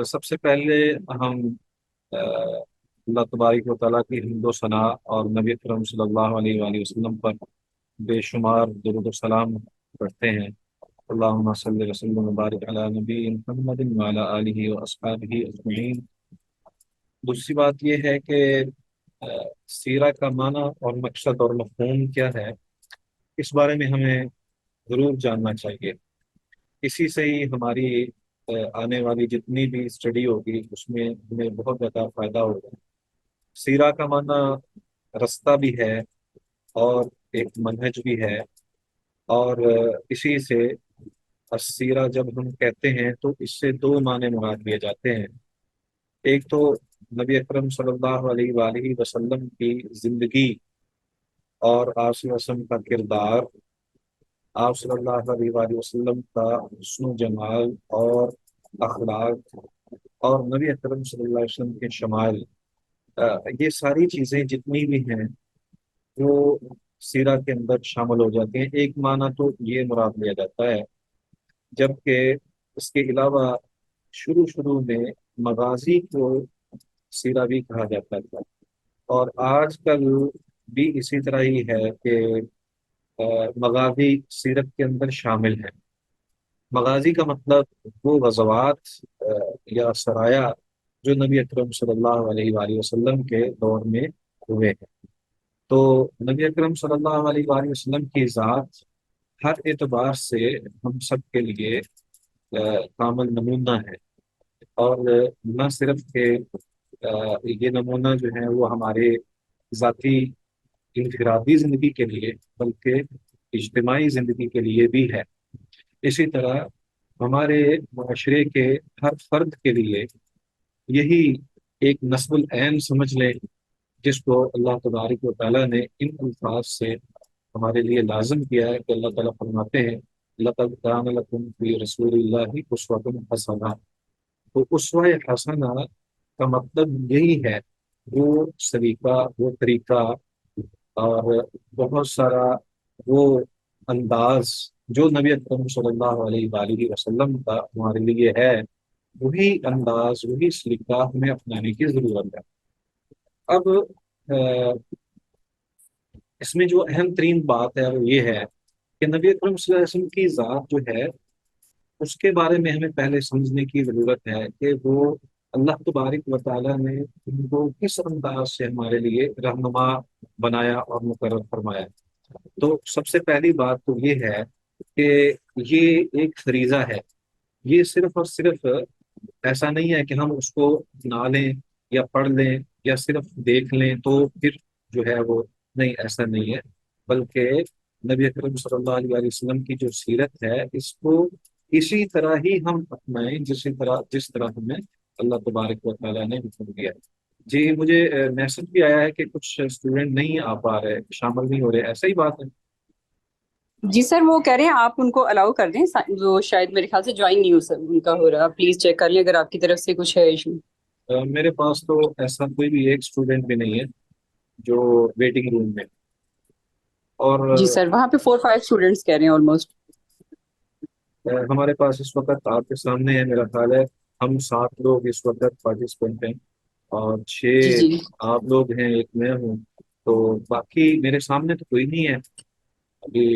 سب سے پہلے ہم اللہ تبارک و تعالیٰ کی حمد و ثنا اور نبی اکرم صلی اللہ علیہ وآلہ وسلم پر بے شمار درود و سلام پڑھتے ہیں۔ اللہم صلی وسلم وبارک علی نبی محمد وعلی آلہ و اصحابہ اجمعین۔ دوسری بات یہ ہے کہ سیرہ کا معنی اور مقصد اور مفہوم کیا ہے، اس بارے میں ہمیں ضرور جاننا چاہیے۔ اسی سے ہی ہماری آنے والی جتنی بھی اسٹڈی ہوگی اس میں ہمیں بہت زیادہ فائدہ ہوگا۔ سیرہ کا معنی رستہ بھی ہے اور ایک منہج بھی ہے، اور اسی سے السیرہ جب ہم کہتے ہیں تو اس سے دو معنی مراد لیے جاتے ہیں۔ ایک تو نبی اکرم صلی اللہ علیہ وآلہ وسلم کی زندگی اور آپ صلی اللہ علیہ وسلم کا کردار، آپ صلی اللہ علیہ وآلہ وسلم کا حسن و جمال اور اخلاق، اور نبی اکرم صلی اللہ علیہ وسلم کے شمائل، یہ ساری چیزیں جتنی بھی ہیں وہ سیرہ کے اندر شامل ہو جاتی ہیں۔ ایک معنی تو یہ مراد لیا جاتا ہے، جبکہ اس کے علاوہ شروع شروع میں مغازی کو سیرہ بھی کہا جاتا تھا، اور آج کل بھی اسی طرح ہی ہے کہ مغازی سیرت کے اندر شامل ہیں۔ مغازی کا مطلب وہ غزوات یا سرایا جو نبی اکرم صلی اللہ علیہ وآلہ وسلم کے دور میں ہوئے ہیں۔ تو نبی اکرم صلی اللہ علیہ وآلہ وسلم کی ذات ہر اعتبار سے ہم سب کے لیے کامل نمونہ ہے، اور نہ صرف کہ یہ نمونہ جو ہے وہ ہمارے ذاتی انفرادی زندگی کے لیے بلکہ اجتماعی زندگی کے لیے بھی ہے۔ اسی طرح ہمارے معاشرے کے ہر فرد کے لیے یہی ایک نصب العین سمجھ لیں، جس کو اللہ تبارک و تعالیٰ نے ان الفاظ سے ہمارے لیے لازم کیا ہے کہ اللہ تعالیٰ فرماتے ہیں لَقَدْ كَانَ لَكُمْ فِي رَسُولِ اللَّهِ أُسْوَةٌ حَسَنَةٌ۔ تو اسوہ حسنہ کا مطلب یہی ہے، وہ سلیقہ، وہ طریقہ اور بہت سارا وہ انداز جو نبی اکرم صلی اللہ علیہ وآلہ وسلم کا ہمارے لیے ہے، وہی انداز وہی سلیقہ ہمیں اپنانے کی ضرورت ہے۔ اب اس میں جو اہم ترین بات ہے وہ یہ ہے کہ نبی اکرم صلی اللہ علیہ وسلم کی ذات جو ہے اس کے بارے میں ہمیں پہلے سمجھنے کی ضرورت ہے کہ وہ اللہ تبارک و تعالیٰ نے ان کو کس انداز سے ہمارے لیے رہنما بنایا اور مقرر فرمایا۔ تو سب سے پہلی بات تو یہ ہے کہ یہ ایک فریضہ ہے، یہ صرف اور صرف ایسا نہیں ہے کہ ہم اس کو اپنا لیں یا پڑھ لیں یا صرف دیکھ لیں تو پھر جو ہے وہ، نہیں، ایسا نہیں ہے، بلکہ نبی اکرم صلی اللہ علیہ وسلم کی جو سیرت ہے اس کو اسی طرح ہی ہم اپنائیں جس طرح ہمیں اللہ تبارک و تعالیٰ نے حکم دیا ہے۔ جی، مجھے میسج بھی آیا ہے کہ کچھ اسٹوڈنٹ نہیں آ پا رہے، شامل نہیں ہو رہے، ایسا ہی بات ہے؟ جی سر، وہ کہہ رہے ہیں آپ ان کو الاؤ کر دیں، وہ شاید میرے خیال سے جوائن نہیں ہو سر ان کا ہو رہا، پلیز چیک کر لیں اگر آپ کی طرف سے کچھ ہے ایشو۔ میرے پاس تو ایسا کوئی بھی ایک اسٹوڈنٹ بھی نہیں ہے جو ویٹنگ روم میں، اور جی سر، وہاں پہ 4 5 اسٹوڈینٹس کہہ رہے ہیں آلموسٹ۔ ہمارے پاس اس وقت آپ کے سامنے ہے، میرا خیال ہے ہم 7 لوگ اس وقت پارٹیسپینٹ ہیں، اور جی 6 جی آپ لوگ ہیں، ایک میں ہوں، تو باقی میرے سامنے تو کوئی نہیں ہے ابھی۔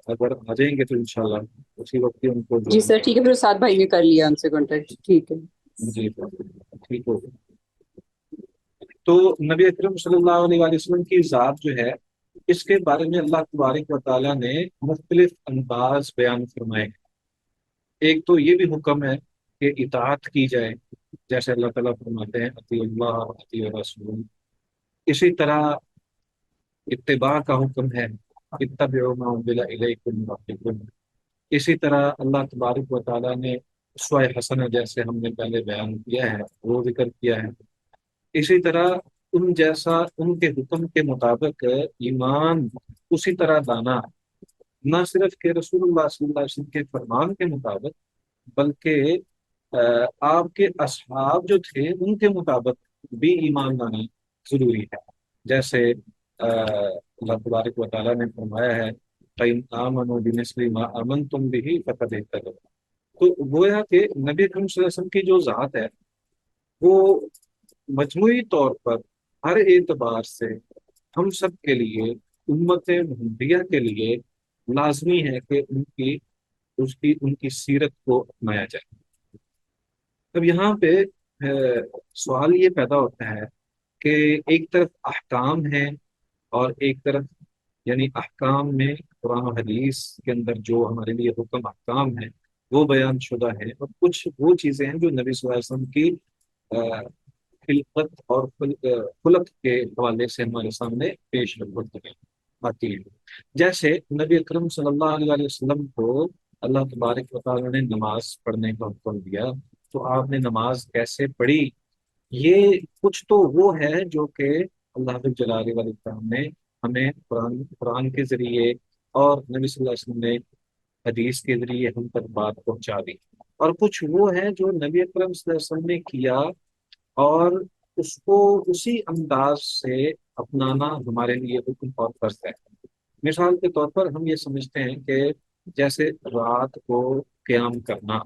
اگر آ جائیں گے تو انشاءاللہ اسی وقت ہی ان کو جی جو سر، ٹھیک ہے، پھر سعد بھائی نے کر لیا ان سے کانٹیکٹ، ٹھیک ہے۔ جی ٹھیک ہو۔ تو نبی اکرم صلی اللہ علیہ وآلہ وسلم کی ذات جو ہے اس کے بارے میں اللہ تبارک و تعالیٰ نے مختلف انداز بیان فرمائے ہیں۔ ایک تو یہ بھی حکم ہے کہ اطاعت کی جائے، جیسے اللہ تعالیٰ فرماتے ہیں اطیعوا اللہ اطیعوا الرسول۔ اسی طرح اتباع کا حکم ہے، اتبعوا ما انزل الیکم من ربکم۔ اسی طرح اللہ تبارک و تعالیٰ نے اسوہ حسنہ، جیسے ہم نے پہلے بیان کیا ہے، وہ ذکر کیا ہے۔ اسی طرح ان جیسا، ان کے حکم کے مطابق ایمان اسی طرح لانا، نہ صرف کہ رسول اللہ صلی اللہ علیہ وسلم کے فرمان کے مطابق بلکہ آپ کے اصحاب جو تھے ان کے مطابق بھی ایمان لانا ضروری ہے۔ جیسے اللہ تبارک و تعالیٰ نے فرمایا ہے فَإِنْ آمَنُوا بِمِثْلِ مَا آمَنْتُمْ بِهِ فَقَدِ اهْتَدَوْا۔ تو گویا کہ نبی اکرم صلی اللہ علیہ وسلم کی جو ذات ہے وہ مجموعی طور پر ہر اعتبار سے ہم سب کے لیے، امت محمدیہ کے لیے لازمی ہے کہ ان کی سیرت کو اپنایا جائے۔ اب یہاں پہ سوال یہ پیدا ہوتا ہے کہ ایک طرف احکام ہے، اور ایک طرف یعنی احکام میں قرآن و حدیث کے اندر جو ہمارے لیے حکم احکام ہے وہ بیان شدہ ہے، اور کچھ وہ چیزیں ہیں جو نبی صلی اللہ علیہ وسلم کی خلقت اور خلق کے حوالے سے ہمارے سامنے پیش آتی ہیں۔ جیسے نبی اکرم صلی اللہ علیہ وسلم کو اللہ تبارک و تعالیٰ نے نماز پڑھنے کا حکم دیا، تو آپ نے نماز کیسے پڑھی؟ یہ کچھ تو وہ ہے جو کہ اللہ جلال والے نے ہمیں قرآن کے ذریعے اور نبی صلی اللہ علیہ وسلم نے حدیث کے ذریعے ہم تک بات پہنچا دی، اور کچھ وہ ہے جو نبی اکرم صلی اللہ علیہ وسلم نے کیا اور اس کو اسی انداز سے اپنانا ہمارے لیے حکم اور فرض ہے۔ مثال کے طور پر ہم یہ سمجھتے ہیں کہ جیسے رات کو قیام کرنا،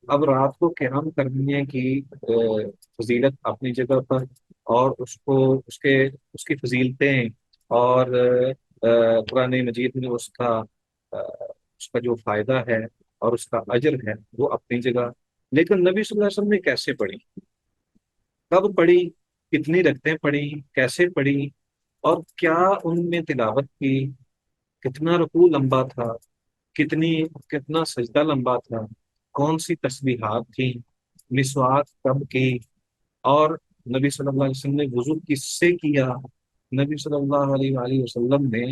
اب رات کو قیام کرنے کی فضیلت اپنی جگہ پر، اور اس کی فضیلتیں اور قرآن مجید میں اس کا جو فائدہ ہے اور اس کا اجر ہے وہ اپنی جگہ، لیکن نبی صلی اللہ علیہ وسلم نے کیسے پڑھی، کب پڑھی، کتنی رکعتیں پڑھی، کیسے پڑھی، اور کیا ان میں تلاوت کی، کتنا رکوع لمبا تھا، کتنا سجدہ لمبا تھا، کون سی تسبیحات تھیں، مسواک کب کی، اور نبی صلی اللہ علیہ وسلم نے وضو کس سے کیا، نبی صلی اللہ علیہ وآلہ وسلم نے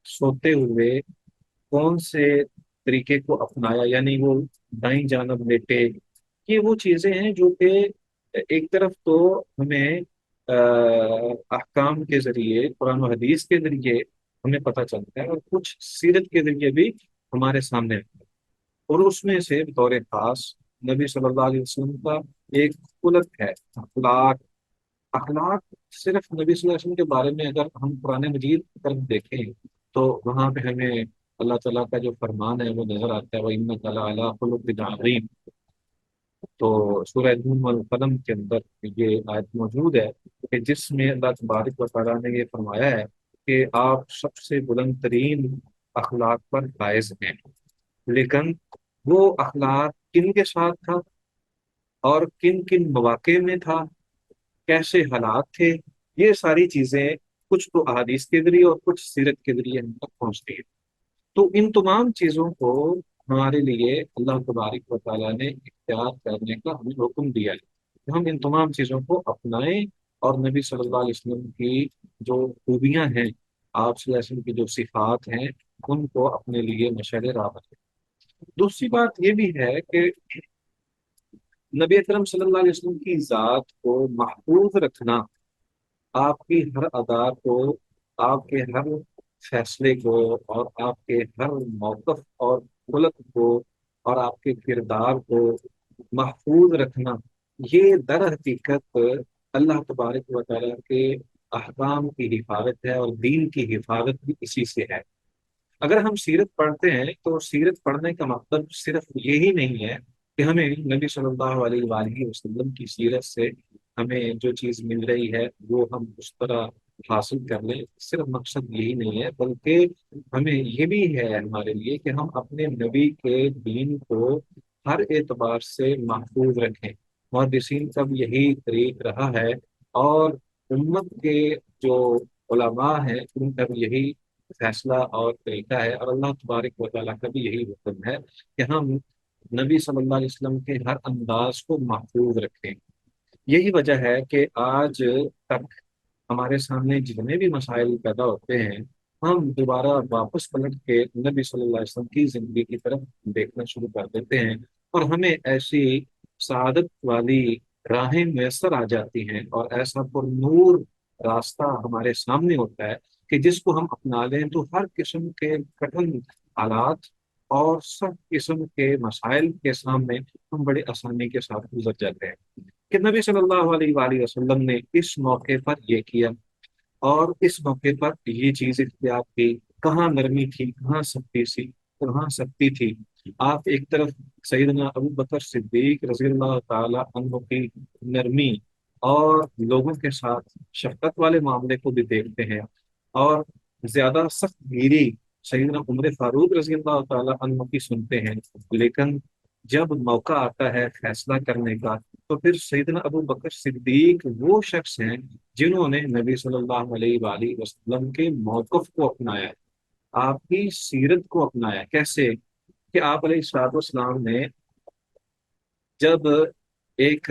سوتے ہوئے کون سے طریقے کو اپنایا، یعنی وہ دائیں جانب لیٹے۔ یہ وہ چیزیں ہیں جو کہ ایک طرف تو ہمیں احکام کے ذریعے، قرآن و حدیث کے ذریعے ہمیں پتہ چلتا ہے، اور کچھ سیرت کے ذریعے بھی ہمارے سامنے آتا ہے، اور اس میں سے بطور خاص نبی صلی اللہ علیہ وسلم کا ایک خلق ہے، اخلاق۔ اخلاق صرف نبی صلی اللہ علیہ وسلم کے بارے میں اگر ہم قرآن مجید کی طرف دیکھیں تو وہاں پہ ہمیں اللہ تعالیٰ کا جو فرمان ہے وہ نظر آتا ہے، وَإِنَّكَ لَعَلَىٰ خُلُقٍ عَظِيمٍ۔ تو سورہ نون والقلم کے اندر یہ آیت موجود ہے کہ جس میں اللہ تبارک و تعالیٰ نے یہ فرمایا ہے کہ آپ سب سے بلند ترین اخلاق پر فائز ہیں، لیکن وہ اخلاق کن کے ساتھ تھا اور کن کن مواقع میں تھا، کیسے حالات تھے، یہ ساری چیزیں کچھ تو احادیث کے ذریعے اور کچھ سیرت کے ذریعے ہم تک پہنچتی ہے۔ تو ان تمام چیزوں کو ہمارے لیے اللہ تبارک و تعالیٰ نے اختیار کرنے کا ہمیں حکم دیا ہے کہ ہم ان تمام چیزوں کو اپنائیں، اور نبی صلی اللہ علیہ وسلم کی جو خوبیاں ہیں، آپ صلی اللہ علیہ وسلم کی جو صفات ہیں، ان کو اپنے لیے مشعل راہ بنائیں۔ دوسری بات یہ بھی ہے کہ نبی اکرم صلی اللہ علیہ وسلم کی ذات کو محفوظ رکھنا، آپ کی ہر ادا کو، آپ کے ہر فیصلے کو، اور آپ کے ہر موقف اور خلق کو، اور آپ کے کردار کو محفوظ رکھنا، یہ در حقیقت اللہ تبارک و تعالیٰ کے احکام کی حفاظت ہے، اور دین کی حفاظت بھی اسی سے ہے۔ اگر ہم سیرت پڑھتے ہیں تو سیرت پڑھنے کا مطلب صرف یہی نہیں ہے کہ ہمیں نبی صلی اللہ علیہ وآلہ وسلم کی سیرت سے ہمیں جو چیز مل رہی ہے وہ ہم اس طرح حاصل کر لیں، صرف مقصد یہی نہیں ہے، بلکہ ہمیں یہ بھی ہے ہمارے لیے کہ ہم اپنے نبی کے دین کو ہر اعتبار سے محفوظ رکھیں۔ محدثین کا بھی یہی طریق رہا ہے، اور امت کے جو علماء ہیں ان کا بھی یہی فیصلہ اور طریقہ ہے، اور اللہ تبارک و تعالیٰ کا بھی یہی حکم ہے کہ ہم نبی صلی اللہ علیہ وسلم کے ہر انداز کو محفوظ رکھیں۔ یہی وجہ ہے کہ آج تک ہمارے سامنے جتنے بھی مسائل پیدا ہوتے ہیں، ہم دوبارہ واپس پلٹ کے نبی صلی اللہ علیہ وسلم کی زندگی کی طرف دیکھنا شروع کر دیتے ہیں، اور ہمیں ایسی سعادت والی راہیں میسر آ جاتی ہیں، اور ایسا پر نور راستہ ہمارے سامنے ہوتا ہے کہ جس کو ہم اپنا لیں تو ہر قسم کے کٹھن حالات اور سب قسم کے مسائل کے سامنے ہم بڑے آسانی کے ساتھ گزر جاتے ہیں۔ کہ نبی صلی اللہ علیہ وآلہ وسلم نے اس موقع پر یہ کیا، اور اس موقع پر یہ چیز اختیار کی، کہاں نرمی تھی، کہاں سختی تھی، آپ ایک طرف سیدنا ابو بکر صدیق رضی اللہ تعالی عنہ کی نرمی اور لوگوں کے ساتھ شفقت والے معاملے کو بھی دیکھتے ہیں، اور زیادہ سخت گیری سیدنا عمر فاروق رضی اللہ تعالی عنہ کی سنتے ہیں، لیکن جب موقع آتا ہے فیصلہ کرنے کا تو پھر سیدنا ابو بکر صدیق وہ شخص ہیں جنہوں نے نبی صلی اللہ علیہ وآلہ وسلم کے موقف کو اپنایا، آپ کی سیرت کو اپنایا۔ کیسے کہ آپ علیہ الصلوۃ والسلام نے جب ایک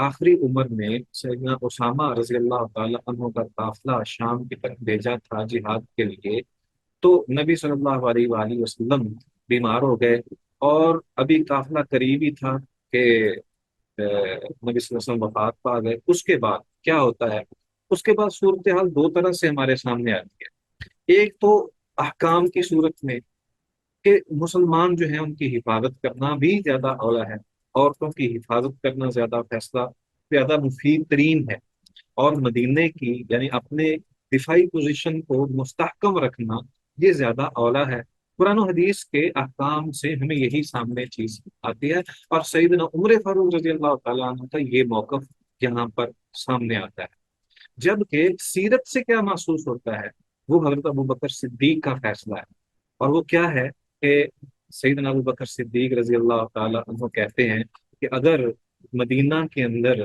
آخری عمر میں سیدنا اسامہ رضی اللہ تعالی عنہ کا قافلہ شام کی طرف بھیجا تھا جہاد کے لیے، تو نبی صلی اللہ علیہ وآلہ وسلم بیمار ہو گئے، اور ابھی قافلہ قریب ہی تھا کہ نبی صلی اللہ علیہ وسلم وفات پا گئے۔ اس کے بعد کیا ہوتا ہے؟ اس کے بعد صورتحال دو طرح سے ہمارے سامنے آتی ہے۔ ایک تو احکام کی صورت میں کہ مسلمان جو ہیں ان کی حفاظت کرنا بھی زیادہ اولا ہے، عورتوں کی حفاظت کرنا زیادہ فیصلہ زیادہ مفید ترین ہے، اور مدینے کی یعنی اپنے دفاعی پوزیشن کو مستحکم رکھنا یہ زیادہ اولا ہے۔ قرآن و حدیث کے احکام سے ہمیں یہی سامنے چیز آتی ہے، اور سیدنا عمر فاروق رضی اللہ تعالیٰ عنہ کا یہ موقف یہاں پر سامنے آتا ہے۔ جبکہ سیرت سے کیا محسوس ہوتا ہے؟ وہ حضرت ابو بکر صدیق کا فیصلہ ہے، اور وہ کیا ہے کہ سیدنا ابو بکر صدیق رضی اللہ تعالی عنہ کہتے ہیں کہ اگر مدینہ کے اندر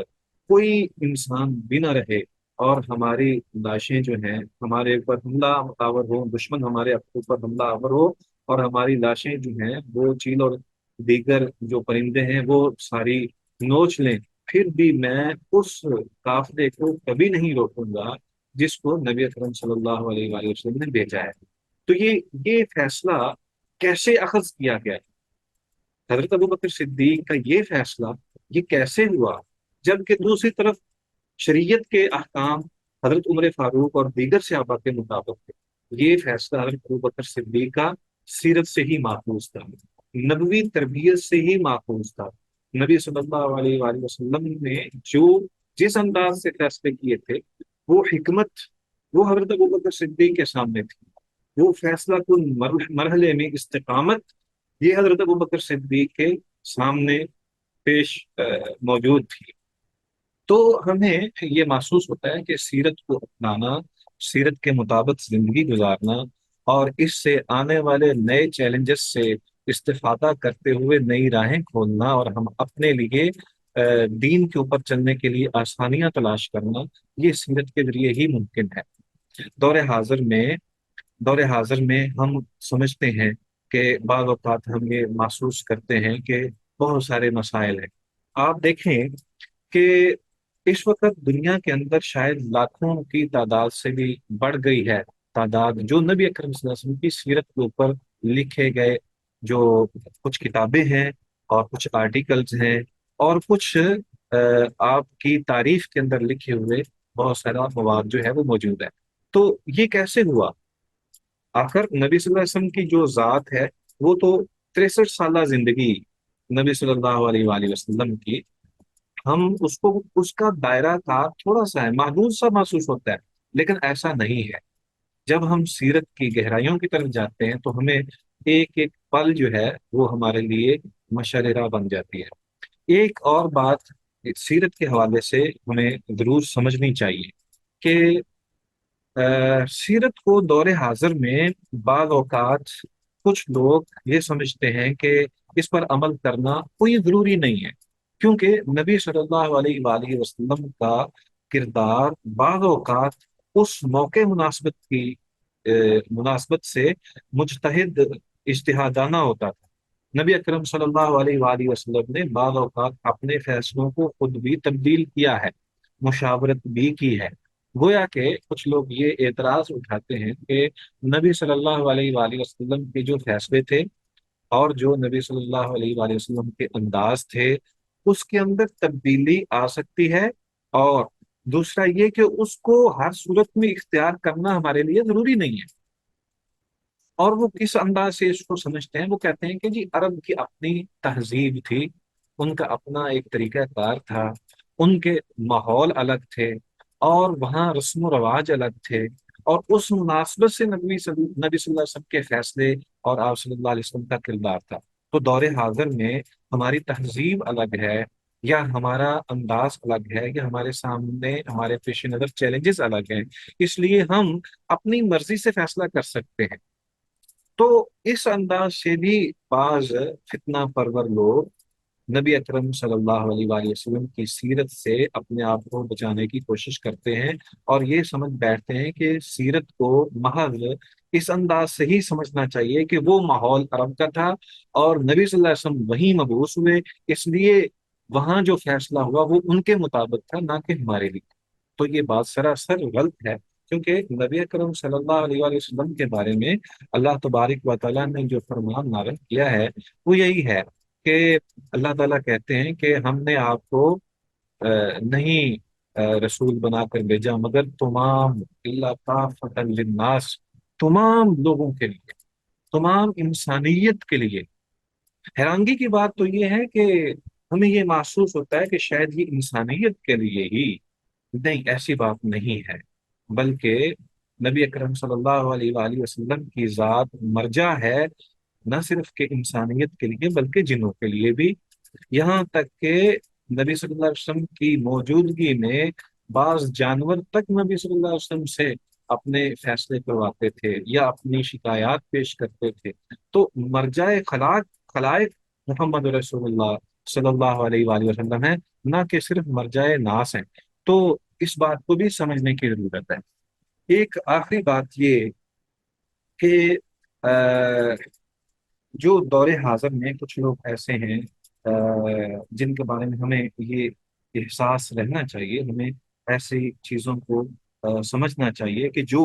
کوئی انسان بھی نہ رہے اور ہماری لاشیں جو ہیں ہمارے اوپر حملہ آور ہو، دشمن ہمارے اوپر حملہ آور ہو، اور ہماری لاشیں جو ہیں وہ چیل اور دیگر جو پرندے ہیں وہ ساری نوچ لیں، پھر بھی میں اس قافلے کو کبھی نہیں روکوں گا جس کو نبی اکرم صلی اللہ علیہ وآلہ وسلم نے بھیجا ہے۔ تو یہ فیصلہ کیسے اخذ کیا گیا؟ حضرت ابو بکر صدیق کا یہ فیصلہ یہ کیسے ہوا، جبکہ دوسری طرف شریعت کے احکام حضرت عمر فاروق اور دیگر صحابہ کے مطابق تھے؟ یہ فیصلہ حضرت ابو بکر صدیق کا سیرت سے ہی ماخوذ تھا، نبوی تربیت سے ہی ماخوذ تھا۔ نبی صلی اللہ علیہ وآلہ وسلم نے جو جس انداز سے فیصلے کیے تھے، وہ حکمت وہ حضرت ابو بکر صدیق کے سامنے تھی، وہ فیصلہ کن مرحلے میں استقامت یہ حضرت ابو بکر صدیق کے سامنے پیش موجود تھی۔ تو ہمیں یہ محسوس ہوتا ہے کہ سیرت کو اپنانا، سیرت کے مطابق زندگی گزارنا، اور اس سے آنے والے نئے چیلنجز سے استفادہ کرتے ہوئے نئی راہیں کھولنا، اور ہم اپنے لیے دین کے اوپر چلنے کے لیے آسانیاں تلاش کرنا، یہ سیرت کے ذریعے ہی ممکن ہے۔ دور حاضر میں دور حاضر میں ہم سمجھتے ہیں کہ بعض اوقات ہم یہ محسوس کرتے ہیں کہ بہت سارے مسائل ہیں۔ آپ دیکھیں کہ اس وقت دنیا کے اندر شاید لاکھوں کی تعداد سے بھی بڑھ گئی ہے تعداد جو نبی اکرم صلی اللہ علیہ وسلم کی سیرت کے اوپر لکھے گئے جو کچھ کتابیں ہیں، اور کچھ آرٹیکلز ہیں، اور کچھ آپ کی تعریف کے اندر لکھے ہوئے بہت سارا مواد جو ہے وہ موجود ہے۔ تو یہ کیسے ہوا؟ آخر نبی صلی اللہ علیہ وسلم کی جو ذات ہے وہ تو 63 سالہ زندگی نبی صلی اللہ علیہ وآلہ وسلم کی، ہم اس کا دائرہ کار تھوڑا سا ہے، محدود سا محسوس ہوتا ہے، لیکن ایسا نہیں ہے۔ جب ہم سیرت کی گہرائیوں کی طرف جاتے ہیں تو ہمیں ایک ایک پل جو ہے وہ ہمارے لیے مشعل راہ بن جاتی ہے۔ ایک اور بات سیرت کے حوالے سے ہمیں ضرور سمجھنی چاہیے کہ سیرت کو دور حاضر میں بعض اوقات کچھ لوگ یہ سمجھتے ہیں کہ اس پر عمل کرنا کوئی ضروری نہیں ہے، کیونکہ نبی صلی اللہ علیہ وآلہ وسلم کا کردار بعض اوقات اس موقع مناسبت سے مجتہد اجتہادانہ ہوتا تھا۔ نبی اکرم صلی اللہ علیہ وآلہ وسلم نے بعض اوقات اپنے فیصلوں کو خود بھی تبدیل کیا ہے، مشاورت بھی کی ہے۔ گویا کہ کچھ لوگ یہ اعتراض اٹھاتے ہیں کہ نبی صلی اللہ علیہ وآلہ وسلم کے جو فیصلے تھے اور جو نبی صلی اللہ علیہ وآلہ وسلم کے انداز تھے اس کے اندر تبدیلی آ سکتی ہے، اور دوسرا یہ کہ اس کو ہر صورت میں اختیار کرنا ہمارے لیے ضروری نہیں ہے۔ اور وہ کس انداز سے اس کو سمجھتے ہیں؟ وہ کہتے ہیں کہ جی عرب کی اپنی تہذیب تھی، ان کا اپنا ایک طریقہ کار تھا، ان کے ماحول الگ تھے، اور وہاں رسم و رواج الگ تھے، اور اس مناسبت سے نبی صلی اللہ علیہ وسلم کے فیصلے اور آپ صلی اللہ علیہ وسلم کا کردار تھا۔ تو دور حاضر میں ہماری تہذیب الگ ہے، یا ہمارا انداز الگ ہے، یا ہمارے سامنے ہمارے پیش نظر چیلنجز الگ ہیں، اس لیے ہم اپنی مرضی سے فیصلہ کر سکتے ہیں۔ تو اس انداز سے بھی بعض فتنہ پرور لوگ نبی اکرم صلی اللہ علیہ وآلہ وسلم کی سیرت سے اپنے آپ کو بچانے کی کوشش کرتے ہیں، اور یہ سمجھ بیٹھتے ہیں کہ سیرت کو محض اس انداز سے ہی سمجھنا چاہیے کہ وہ ماحول عرب کا تھا، اور نبی صلی اللہ علیہ وسلم وہیں مبعوث ہوئے، اس لیے وہاں جو فیصلہ ہوا وہ ان کے مطابق تھا، نہ کہ ہمارے لیے۔ تو یہ بات سراسر غلط ہے، کیونکہ نبی اکرم صلی اللہ علیہ وآلہ وسلم کے بارے میں اللہ تبارک و تعالیٰ نے جو فرمان نازل کیا ہے وہ یہی ہے کہ اللہ تعالیٰ کہتے ہیں کہ ہم نے آپ کو نہیں رسول بنا کر بھیجا مگر تمام اللہ کافۃ للناس، تمام لوگوں کے لیے، تمام انسانیت کے لیے۔ حیرانگی کی بات تو یہ ہے کہ ہمیں یہ محسوس ہوتا ہے کہ شاید یہ انسانیت کے لیے ہی، نہیں، ایسی بات نہیں ہے، بلکہ نبی اکرم صلی اللہ علیہ وآلہ وسلم کی ذات مرجع ہے، نہ صرف کہ انسانیت کے لیے بلکہ جنوں کے لیے بھی۔ یہاں تک کہ نبی صلی اللہ علیہ وسلم کی موجودگی میں بعض جانور تک نبی صلی اللہ علیہ وسلم سے اپنے فیصلے کرواتے تھے یا اپنی شکایات پیش کرتے تھے۔ تو مرجع خلائق محمد رسول اللہ صلی اللہ علیہ وآلہ وسلم ہے، نہ کہ صرف مرجع ناس ہیں۔ تو اس بات کو بھی سمجھنے کی ضرورت ہے۔ ایک آخری بات یہ کہ جو دور حاضر میں کچھ لوگ ایسے ہیں جن کے بارے میں ہمیں یہ احساس رہنا چاہیے، ہمیں ایسی چیزوں کو سمجھنا چاہیے کہ جو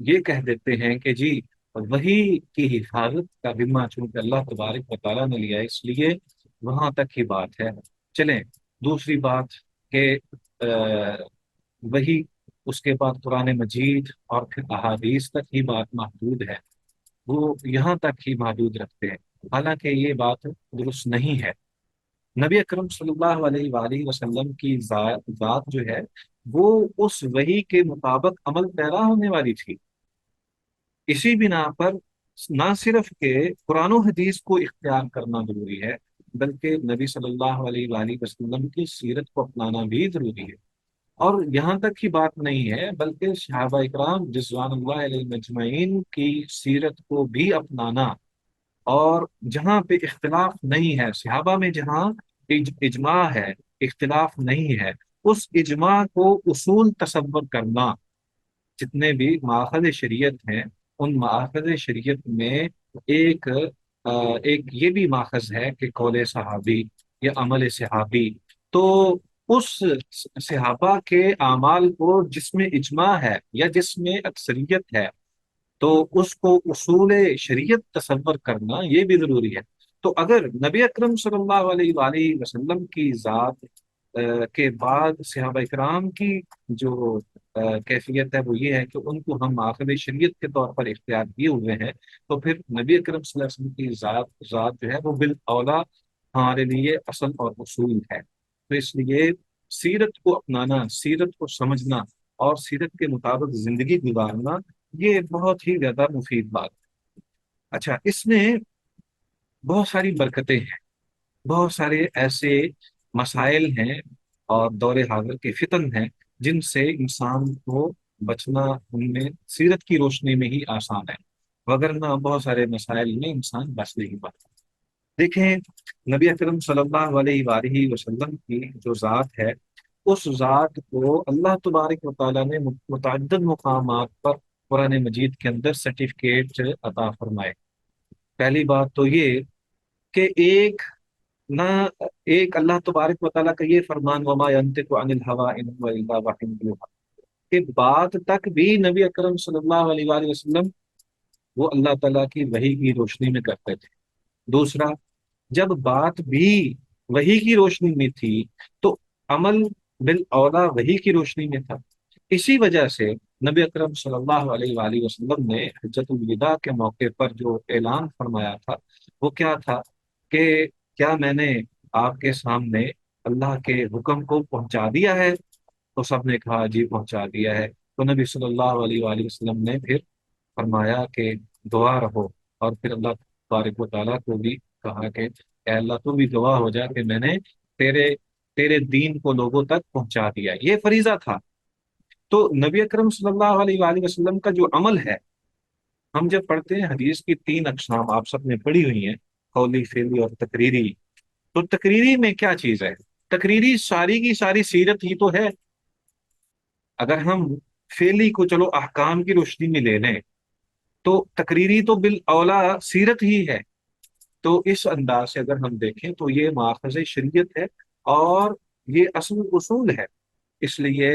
یہ کہہ دیتے ہیں کہ جی وہی کی حفاظت کا ذمہ چونکہ اللہ تبارک و تعالیٰ نے لیا ہے، اس لیے وہاں تک ہی بات ہے۔ چلیں، دوسری بات کہ وہی، اس کے بعد قرآن مجید اور پھر احادیث تک ہی بات محدود ہے، وہ یہاں تک ہی محدود رکھتے ہیں، حالانکہ یہ بات درست نہیں ہے۔ نبی اکرم صلی اللہ علیہ وآلہ وسلم کی ذات جو ہے وہ اس وحی کے مطابق عمل پیرا ہونے والی تھی۔ اسی بنا پر نہ صرف کہ قرآن و حدیث کو اختیار کرنا ضروری ہے، بلکہ نبی صلی اللہ علیہ وآلہ وسلم کی سیرت کو اپنانا بھی ضروری ہے۔ اور یہاں تک کی بات نہیں ہے، بلکہ صحابہ اکرام رضوان اللہ علیہ مجمعین کی سیرت کو بھی اپنانا، اور جہاں پہ اختلاف نہیں ہے، صحابہ میں جہاں اجماع ہے، اختلاف نہیں ہے، اس اجماع کو اصول تصور کرنا۔ جتنے بھی ماخذ شریعت ہیں ان ماخذ شریعت میں ایک ایک یہ بھی ماخذ ہے کہ قول صحابی یا عمل صحابی، تو اس صحابہ کے اعمال کو جس میں اجماع ہے یا جس میں اکثریت ہے، تو اس کو اصول شریعت تصور کرنا یہ بھی ضروری ہے۔ تو اگر نبی اکرم صلی اللہ علیہ وآلہ وسلم کی ذات کے بعد صحابہ اکرام کی جو کیفیت ہے وہ یہ ہے کہ ان کو ہم آخر شریعت کے طور پر اختیار کیے ہوئے ہیں، تو پھر نبی اکرم صلی اللہ علیہ وسلم کی ذات جو ہے وہ بالاولیٰ ہمارے لیے اصل اور اصول ہے۔ تو اس لیے سیرت کو اپنانا، سیرت کو سمجھنا اور سیرت کے مطابق زندگی گزارنا یہ بہت ہی زیادہ مفید بات ہے۔ اچھا، اس میں بہت ساری برکتیں ہیں، بہت سارے ایسے مسائل ہیں اور دور حاضر کے فتن ہیں جن سے انسان کو بچنا ان میں سیرت کی روشنی میں ہی آسان ہے، وگرنہ بہت سارے مسائل میں انسان بچ نہیں پاتا۔ دیکھیں، نبی اکرم صلی اللہ علیہ وآلہ وسلم کی جو ذات ہے، اس ذات کو اللہ تبارک و تعالیٰ نے متعدد مقامات پر قرآن مجید کے اندر سرٹیفکیٹ عطا فرمائے۔ پہلی بات تو یہ کہ نہ ایک اللہ تبارک و تعالیٰ کا یہ فرمان وما ينطق عن الهوى ان هو الا وحی یوحی، کہ بات تک بھی نبی اکرم صلی اللہ علیہ وآلہ وسلم وہ اللہ تعالیٰ کی وحی کی روشنی میں کرتے تھے۔ دوسرا، جب بات بھی وحی کی روشنی میں تھی تو عمل بالاولیٰ وحی کی روشنی میں تھا۔ اسی وجہ سے نبی اکرم صلی اللہ علیہ وآلہ وسلم نے حجۃ الوداع کے موقع پر جو اعلان فرمایا تھا وہ کیا تھا کہ کیا میں نے آپ کے سامنے اللہ کے حکم کو پہنچا دیا ہے؟ تو سب نے کہا جی پہنچا دیا ہے۔ تو نبی صلی اللہ علیہ وآلہ وسلم نے پھر فرمایا کہ دعا رہو، اور پھر اللہ تبارک و تعالیٰ کو بھی کہا کہ اے اللہ تو بھی گواہ ہو جا کہ میں نے تیرے تیرے دین کو لوگوں تک پہنچا دیا، یہ فریضہ تھا۔ تو نبی اکرم صلی اللہ علیہ وآلہ وسلم کا جو عمل ہے، ہم جب پڑھتے ہیں حدیث کی تین اقسام آپ سب نے پڑھی ہوئی ہیں، قولی، فعلی اور تقریری۔ تو تقریری میں کیا چیز ہے؟ تقریری ساری کی ساری سیرت ہی تو ہے۔ اگر ہم فعلی کو چلو احکام کی روشنی میں لے لیں تو تقریری تو بالاولا سیرت ہی ہے۔ تو اس انداز سے اگر ہم دیکھیں تو یہ ماخذ شریعت ہے اور یہ اصل اصول ہے۔ اس لیے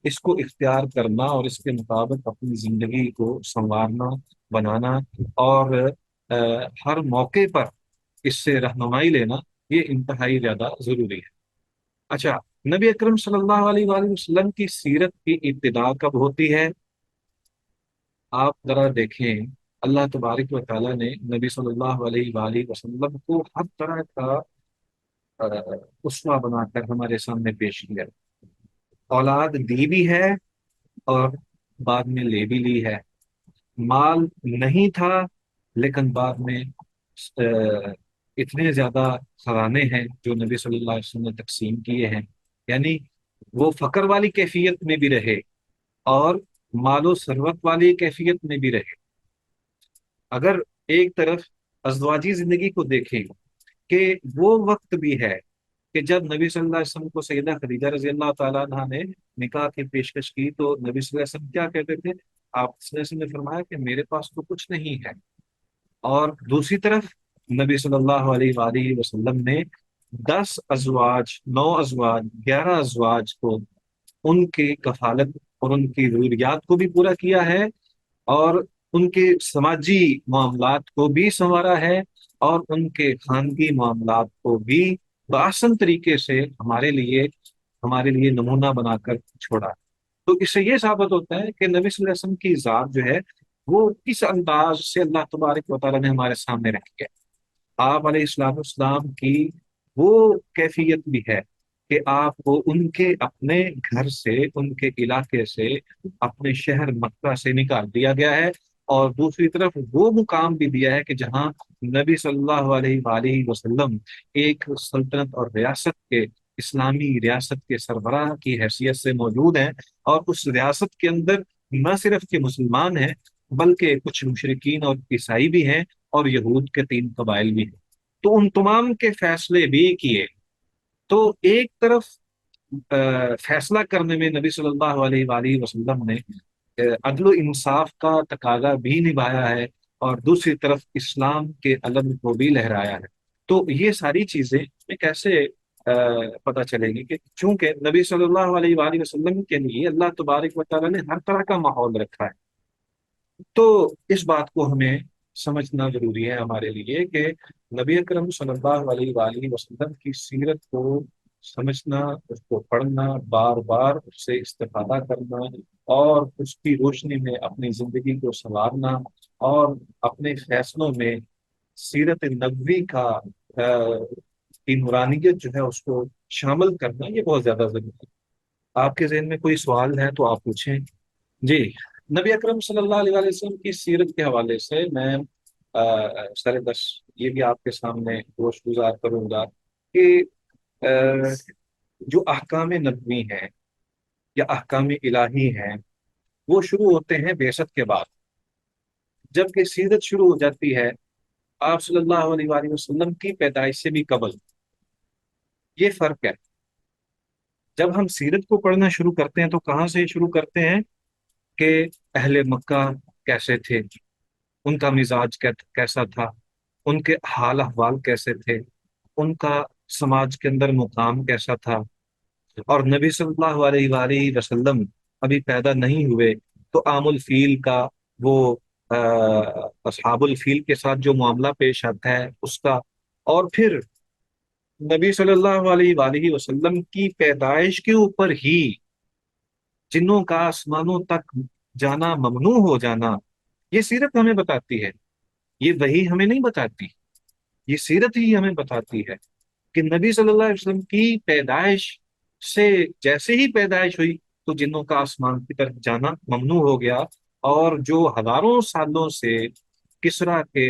اس کو اختیار کرنا اور اس کے مطابق اپنی زندگی کو سنوارنا، بنانا، اور ہر موقع پر اس سے رہنمائی لینا، یہ انتہائی زیادہ ضروری ہے۔ اچھا، نبی اکرم صلی اللہ علیہ وآلہ وسلم کی سیرت کی ابتدا کب ہوتی ہے؟ آپ ذرا دیکھیں، اللہ تبارک و تعالیٰ نے نبی صلی اللہ علیہ وآلہ وسلم کو ہر طرح کا اسوہ بنا کر ہمارے سامنے پیش کیا۔ اولاد دی بھی ہے اور بعد میں لے بھی لی ہے۔ مال نہیں تھا لیکن بعد میں اتنے زیادہ خزانے ہیں جو نبی صلی اللہ علیہ وسلم نے تقسیم کیے ہیں، یعنی وہ فقر والی کیفیت میں بھی رہے اور مال و ثروت والی کیفیت میں بھی رہے۔ اگر ایک طرف ازدواجی زندگی کو دیکھیں کہ وہ وقت بھی ہے کہ جب نبی صلی اللہ علیہ وسلم کو سیدہ خدیجہ رضی اللہ تعالیٰ عنہا نے نکاح کی پیشکش کی تو نبی صلی اللہ علیہ وسلم کیا کہتے تھے؟ آپ صلی اللہ علیہ وسلم نے فرمایا کہ میرے پاس تو کچھ نہیں ہے۔ اور دوسری طرف نبی صلی اللہ علیہ وآلہ وسلم نے 10 ازواج، 9 ازواج، 11 ازواج کو ان کی کفالت اور ان کی ضروریات کو بھی پورا کیا ہے، اور ان کے سماجی معاملات کو بھی سنوارا ہے، اور ان کے خاندگی معاملات کو بھی بآسن طریقے سے ہمارے لیے نمونہ بنا کر چھوڑا۔ تو اس سے یہ ثابت ہوتا ہے کہ نبی صلی اللہ علیہ وسلم کی ذات جو ہے وہ کس انداز سے اللہ تبارک و تعالیٰ نے ہمارے سامنے رکھی ہے۔ آپ علیہ السلام السلام کی وہ کیفیت بھی ہے کہ آپ کو ان کے اپنے گھر سے، ان کے علاقے سے، اپنے شہر مکہ سے نکال دیا گیا ہے، اور دوسری طرف وہ مقام بھی دیا ہے کہ جہاں نبی صلی اللہ علیہ وآلہ وسلم ایک سلطنت اور ریاست کے، اسلامی ریاست کے سربراہ کی حیثیت سے موجود ہیں، اور اس ریاست کے اندر نہ صرف کہ مسلمان ہیں بلکہ کچھ مشرکین اور عیسائی بھی ہیں، اور یہود کے 3 قبائل بھی ہیں۔ تو ان تمام کے فیصلے بھی کیے۔ تو ایک طرف فیصلہ کرنے میں نبی صلی اللہ علیہ وآلہ وسلم نے عدل و انصاف کا تقاضا بھی نبھایا ہے، اور دوسری طرف اسلام کے علم کو بھی لہرایا ہے۔ تو یہ ساری چیزیں میں کیسے پتہ چلے گی کہ چونکہ نبی صلی اللہ علیہ وآلہ وسلم کے لیے اللہ تبارک و تعالیٰ نے ہر طرح کا ماحول رکھا ہے۔ تو اس بات کو ہمیں سمجھنا ضروری ہے ہمارے لیے کہ نبی اکرم صلی اللہ علیہ وآلہ وسلم کی سیرت کو سمجھنا، اس کو پڑھنا، بار بار اس سے استفادہ کرنا، اور اس کی روشنی میں اپنی زندگی کو سنوارنا، اور اپنے فیصلوں میں سیرت نبوی کی نورانیت جو ہے اس کو شامل کرنا، یہ بہت زیادہ ضروری ہے۔ آپ کے ذہن میں کوئی سوال ہے تو آپ پوچھیں۔ جی، نبی اکرم صلی اللہ علیہ وآلہ وسلم کی سیرت کے حوالے سے میں سر دس یہ بھی آپ کے سامنے گوش گزار کروں گا کہ جو احکام نبوی ہیں یا احکام الہی ہیں وہ شروع ہوتے ہیں بعثت کے بعد، جبکہ سیرت شروع ہو جاتی ہے آپ صلی اللہ علیہ وآلہ وسلم کی پیدائش سے بھی قبل۔ یہ فرق ہے۔ جب ہم سیرت کو پڑھنا شروع کرتے ہیں تو کہاں سے شروع کرتے ہیں کہ اہل مکہ کیسے تھے، ان کا مزاج کیسا تھا، ان کے حال احوال کیسے تھے، ان کا سماج کے اندر مقام کیسا تھا، اور نبی صلی اللہ علیہ وآلہ وسلم ابھی پیدا نہیں ہوئے تو عام الفیل کا وہ اصحاب الفیل کے ساتھ جو معاملہ پیش آتا ہے اس کا، اور پھر نبی صلی اللہ علیہ وآلہ وسلم کی پیدائش کے اوپر ہی جنوں کا آسمانوں تک جانا ممنوع ہو جانا، یہ سیرت ہمیں بتاتی ہے۔ یہ وحی ہمیں نہیں بتاتی، یہ سیرت ہی ہمیں بتاتی ہے کہ نبی صلی اللہ علیہ وسلم کی پیدائش سے جیسے ہی پیدائش ہوئی تو جنوں کا آسمان کی طرف جانا ممنوع ہو گیا، اور جو ہزاروں سالوں سے کسریٰ کے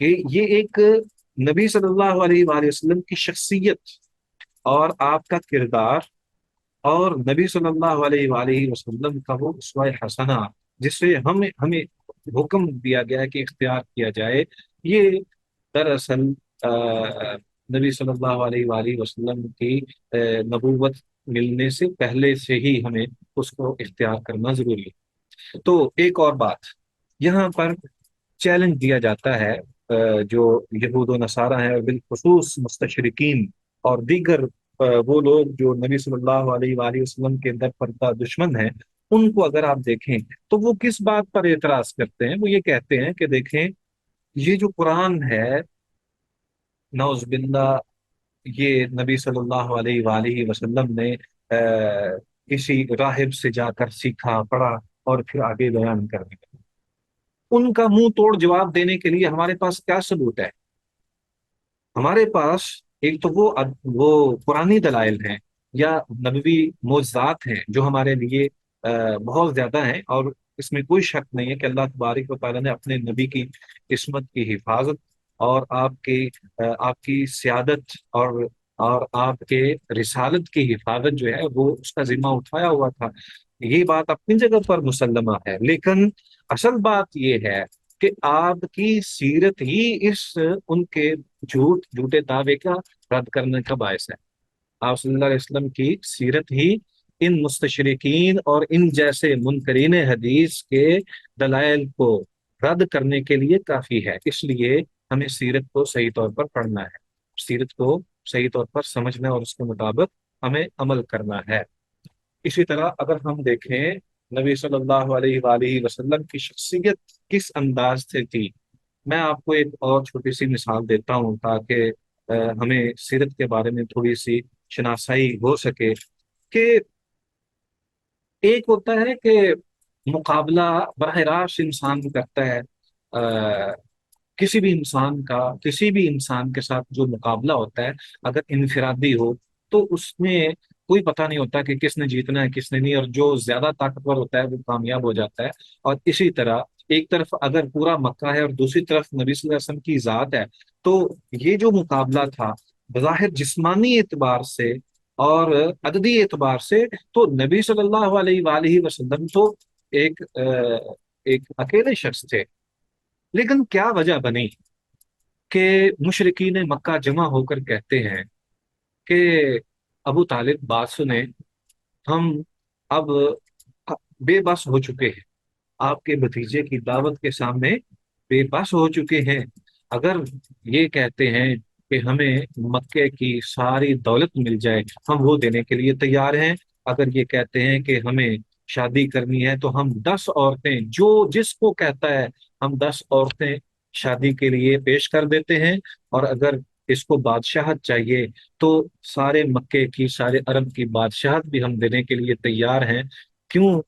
کہ یہ ایک نبی صلی اللہ علیہ وآلہ وسلم کی شخصیت اور آپ کا کردار اور نبی صلی اللہ علیہ وآلہ وسلم کا وہ اسوہ حسنہ جس سے ہمیں ہمیں حکم دیا گیا ہے کہ اختیار کیا جائے، یہ دراصل نبی صلی اللہ علیہ وآلہ وسلم کی نبوت ملنے سے پہلے سے ہی ہمیں اس کو اختیار کرنا ضروری ہے۔ تو ایک اور بات یہاں پر چیلنج دیا جاتا ہے جو یہود و نصارہ ہیں اور بالخصوص مستشرقین اور دیگر وہ لوگ جو نبی صلی اللہ علیہ وآلہ وسلم کے در پردہ دشمن ہیں، ان کو اگر آپ دیکھیں تو وہ کس بات پر اعتراض کرتے ہیں؟ وہ یہ کہتے ہیں کہ دیکھیں یہ جو قرآن ہے، نعوذ باللہ، یہ نبی صلی اللہ علیہ وآلہ وسلم نے کسی راہب سے جا کر سیکھا پڑھا اور پھر آگے بیان کر دیا۔ ان کا منہ توڑ جواب دینے کے لیے ہمارے پاس کیا ثبوت ہے؟ ہمارے پاس ایک تو وہ قرآنی دلائل ہیں یا نبوی معجزات ہیں جو ہمارے لیے بہت زیادہ ہیں، اور اس میں کوئی شک نہیں ہے کہ اللہ تبارک و تعالیٰ نے اپنے نبی کی عصمت کی حفاظت اور آپ کی سیادت اور آپ کے رسالت کی حفاظت جو ہے وہ اس کا ذمہ اٹھایا ہوا تھا۔ یہ بات اپنی جگہ پر مسلمہ ہے، لیکن اصل بات یہ ہے کہ آپ کی سیرت ہی ان کے جھوٹے دعوے کا رد کرنے کا باعث ہے۔ آپ صلی اللہ علیہ وسلم کی سیرت ہی ان مستشرقین اور ان جیسے منکرین حدیث کے دلائل کو رد کرنے کے لیے کافی ہے۔ اس لیے ہمیں سیرت کو صحیح طور پر پڑھنا ہے، سیرت کو صحیح طور پر سمجھنا اور اس کے مطابق ہمیں عمل کرنا ہے۔ اسی طرح اگر ہم دیکھیں نبی صلی اللہ علیہ وآلہ وسلم کی شخصیت کس انداز سے تھی، میں آپ کو ایک اور چھوٹی سی مثال دیتا ہوں تاکہ ہمیں سیرت کے بارے میں تھوڑی سی شناسائی ہو سکے کہ ایک ہوتا ہے کہ مقابلہ براہ راست انسان کرتا ہے، کسی بھی انسان کے ساتھ جو مقابلہ ہوتا ہے اگر انفرادی ہو تو اس میں کوئی پتہ نہیں ہوتا کہ کس نے جیتنا ہے کس نے نہیں، اور جو زیادہ طاقتور ہوتا ہے وہ کامیاب ہو جاتا ہے۔ اور اسی طرح ایک طرف اگر پورا مکہ ہے اور دوسری طرف نبی صلی اللہ علیہ وسلم کی ذات ہے، تو یہ جو مقابلہ تھا بظاہر جسمانی اعتبار سے اور عددی اعتبار سے تو نبی صلی اللہ علیہ وآلہ وسلم تو ایک اکیلے شخص تھے، لیکن کیا وجہ بنی کہ مشرکین مکہ جمع ہو کر کہتے ہیں کہ ابو طالب بات سنیں، ہم اب بے بس ہو چکے ہیں، آپ کے بھتیجے کی دعوت کے سامنے بے بس ہو چکے ہیں۔ اگر یہ کہتے ہیں کہ ہمیں مکے کی ساری دولت مل جائے ہم وہ دینے کے لیے تیار ہیں، اگر یہ کہتے ہیں کہ ہمیں شادی کرنی ہے تو ہم 10 عورتیں، جو جس کو کہتا ہے ہم 10 عورتیں شادی کے لیے پیش کر دیتے ہیں، اور اگر اس کو بادشاہت چاہیے تو سارے مکے کی سارے عرب کی بادشاہت بھی ہم دینے کے لیے تیار ہیں، کیوں؟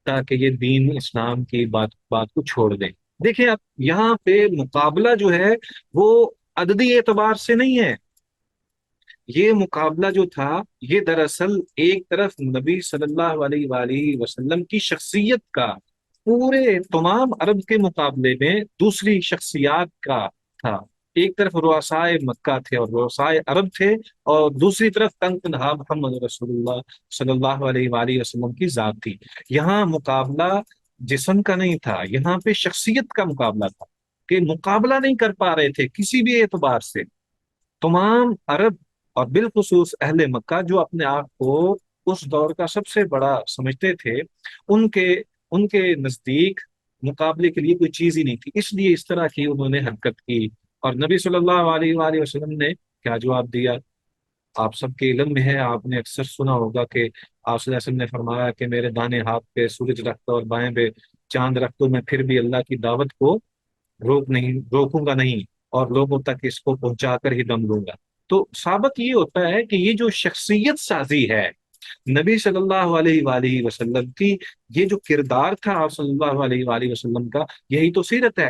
تاکہ یہ دین اسلام کی بات کو چھوڑ دیں۔ دیکھیں اب یہاں پہ مقابلہ جو ہے وہ عددی اعتبار سے نہیں ہے، یہ مقابلہ جو تھا یہ دراصل ایک طرف نبی صلی اللہ علیہ وآلہ وسلم کی شخصیت کا پورے تمام عرب کے مقابلے میں دوسری شخصیات کا تھا۔ ایک طرف رؤسائے مکہ تھے اور رؤسائے عرب تھے، اور دوسری طرف تنگ تنہا محمد رسول اللہ صلی اللہ علیہ وآلہ وسلم کی ذات تھی۔ یہاں مقابلہ جسم کا نہیں تھا، یہاں پہ شخصیت کا مقابلہ تھا کہ مقابلہ نہیں کر پا رہے تھے کسی بھی اعتبار سے تمام عرب اور بالخصوص اہل مکہ جو اپنے آپ کو اس دور کا سب سے بڑا سمجھتے تھے، ان کے نزدیک مقابلے کے لیے کوئی چیز ہی نہیں تھی، اس لیے اس طرح کی انہوں نے حرکت کی۔ اور نبی صلی اللہ علیہ وآلہ وسلم نے کیا جواب دیا؟ آپ سب کے علم میں ہے، آپ نے اکثر سنا ہوگا کہ آپ صلی اللہ علیہ وسلم نے فرمایا کہ میرے دانے ہاتھ پہ سورج رکھ دو اور بائیں پہ چاند رکھ دو، میں پھر بھی اللہ کی دعوت کو روکوں گا نہیں، اور لوگوں تک اس کو پہنچا کر ہی دم لوں گا۔ تو ثابت یہ ہوتا ہے کہ یہ جو شخصیت سازی ہے نبی صلی اللہ علیہ وآلہ وسلم کی، یہ جو کردار تھا آپ صلی اللہ علیہ وآلہ وسلم کا، یہی تو سیرت ہے۔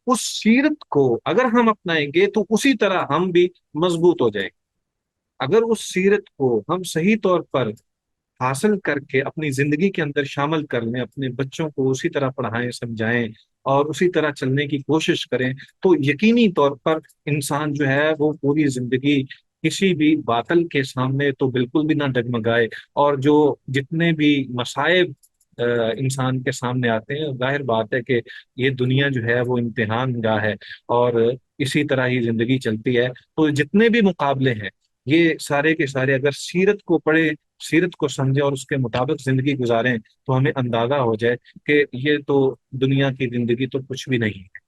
اس سیرت کو اگر ہم اپنائیں گے تو اسی طرح ہم بھی مضبوط ہو جائیں گے۔ اگر اس سیرت کو ہم صحیح طور پر حاصل کر کے اپنی زندگی کے اندر شامل کر لیں، اپنے بچوں کو اسی طرح پڑھائیں سمجھائیں اور اسی طرح چلنے کی کوشش کریں، تو یقینی طور پر انسان جو ہے وہ پوری زندگی کسی بھی باطل کے سامنے تو بالکل بھی نہ ڈگمگائے، اور جو جتنے بھی مصائب انسان کے سامنے آتے ہیں، ظاہر بات ہے کہ یہ دنیا جو ہے وہ امتحان گاہ ہے، اور اسی طرح ہی زندگی چلتی ہے۔ تو جتنے بھی مقابلے ہیں یہ سارے کے سارے اگر سیرت کو پڑھیں، سیرت کو سمجھیں اور اس کے مطابق زندگی گزاریں تو ہمیں اندازہ ہو جائے کہ یہ تو دنیا کی زندگی تو کچھ بھی نہیں ہے،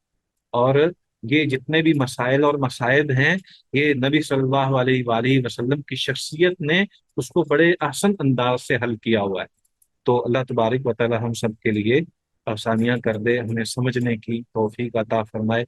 اور یہ جتنے بھی مسائل اور مصائب ہیں یہ نبی صلی اللہ علیہ وآلہ وسلم کی شخصیت نے اس کو بڑے احسن انداز سے حل کیا ہوا ہے۔ تو اللہ تبارک و تعالی ہم سب کے لیے آسانیاں کر دے، ہمیں سمجھنے کی توفیق عطا فرمائے۔